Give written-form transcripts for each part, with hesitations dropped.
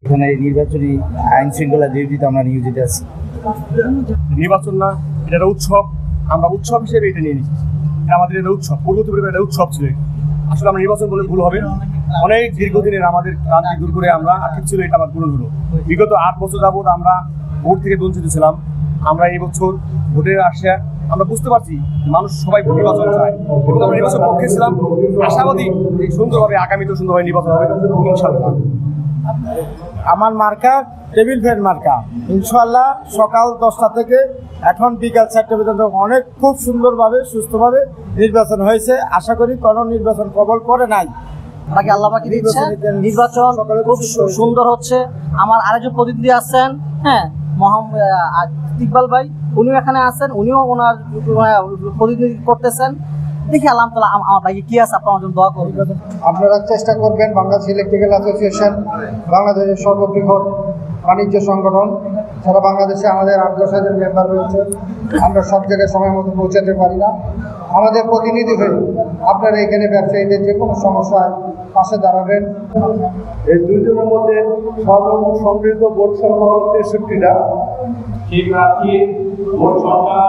এখানে নির্বাচনী আইন শৃঙ্খলা ডিউটিতে আমরা নিয়োজিত আছি। নির্বাচন না, এটা একটা উৎসব, আমরা উৎসব হিসেবে এটা নিয়ে নিচ্ছি। আমাদের এটা উৎসব, পূর্ববর্তী একটা উৎসব ছিল। আসলে আমরা নির্বাচন বলে ভুল হবে। অনেক দীর্ঘদিনের আমাদের ক্রান্তি দূর করে আমরা আটক ছিল, এটা আমার পূরণ হলো। বিগত 8 বছর যাবৎ আমরা ভোট থেকে বঞ্চিত ছিলাম। আমরা এই বছর ভোটের আসে আমরা বুঝতে পারছি মানুষ সবাই নির্বাচন চায় এবং আমরা নির্বাচন পক্ষে ছিলাম। আশাবাদী সুন্দরভাবে আগামীতেও সুন্দরভাবে নির্বাচন হবে ইনশাআল্লাহ। আমার মার্কা টেবিল ফ্যান মার্কা, ইনশাআল্লাহ সকাল 10টা থেকে এখন বিকাল 4টা পর্যন্ত অনেক খুব সুন্দরভাবে সুস্থভাবে নির্বাচন হয়েছে। আশা করি কোনো নির্বাচন কবল করে নাই। বাকি আল্লাহ পাকি দিচ্ছেন, নির্বাচন খুব সুন্দর হচ্ছে। আমার আরেকজন প্রতিনিধি আছেন, হ্যাঁ, মোহাম্মদ ইকবাল ভাই, উনিও এখানে আছেন, উনিও ওনার প্রতিনিধি করতেছেন। দেখি আলহামদুলিল্লাহ আমার ভাইকে কি আছে, আপনার জন্য দোয়া করবেন। আপনারা চেষ্টা করবেন, বাংলাদেশ ইলেকট্রিক্যাল অ্যাসোসিয়েশন বাংলাদেশের সর্ববৃহৎ বাণিজ্য সংগঠন, সারা বাংলাদেশে আমাদের 8-10 হাজার মেম্বার রয়েছে। আমরা সব জায়গায় সময় মতো পৌঁছাতে পারি না। আমাদের প্রতিনিধি হয়ে আপনারা এখানে ব্যবসায়ীদের যে কোনো সমস্যায় পাশে দাঁড়াবেন। এই দুইজনের মধ্যে সর্বমোট সংগৃহীত ভোট সংখ্যা হল 63টা। সেই প্রার্থীর ভোট সংখ্যা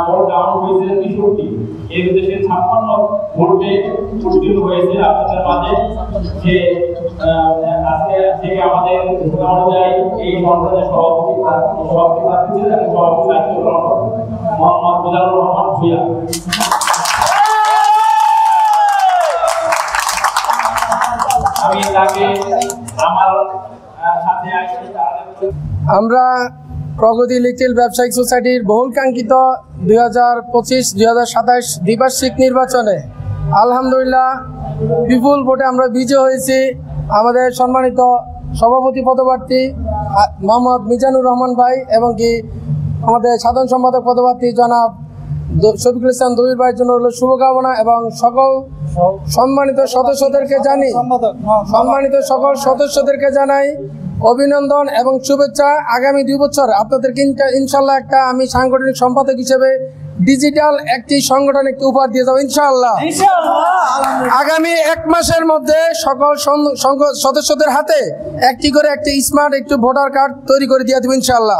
ভোট ডাউন হয়েছে 63। এর দেশে 56 ভোটে উত্তীর্ণ হয়েছে আপনাদের মাঝে। যে আজকে থেকে আমাদের অনুযায়ী এই সংসদের সভাপতি প্রার্থী ছিলেন এবং সভাপতি দায়িত্ব গ্রহণ করেন মোহাম্মদ মিজানুর রহমান ভূঁইয়া। আমি তাকে আমার সাথে আমরা প্রগতি লিটিল ব্যবসায়িক সোসাইটির বহুলকাঙ্ক্ষিত 2025-2027 দ্বিবার্ষিক নির্বাচনে আলহামদুলিল্লাহ বিপুল ভোটে আমরা বিজয়ী হয়েছি। আমাদের সম্মানিত সভাপতি পদপ্রার্থী মোহাম্মদ মিজানুর রহমান ভাই এবং কি আমাদের সাধারণ সম্পাদক পদপ্রার্থী জনাব শফিকুল ইসলাম দবির ভাইয়ের জন্য হলো শুভকামনা এবং সকল সম্মানিত সদস্যদেরকে জানাই অভিনন্দন এবং শুভেচ্ছা। আগামী 2 বছর আপনাদেরকে ইনশাল্লাহ একটা আমি সাংগঠনিক সম্পাদক হিসেবে ডিজিটাল একটি সংগঠন একটি উপহার দিয়ে যাবো ইনশাআল্লাহ। আগামী 1 মাসের মধ্যে সকল সদস্যদের হাতে একটি করে একটি স্মার্ট একটু ভোটার কার্ড তৈরি করে দিয়ে দেবো ইনশাআল্লাহ।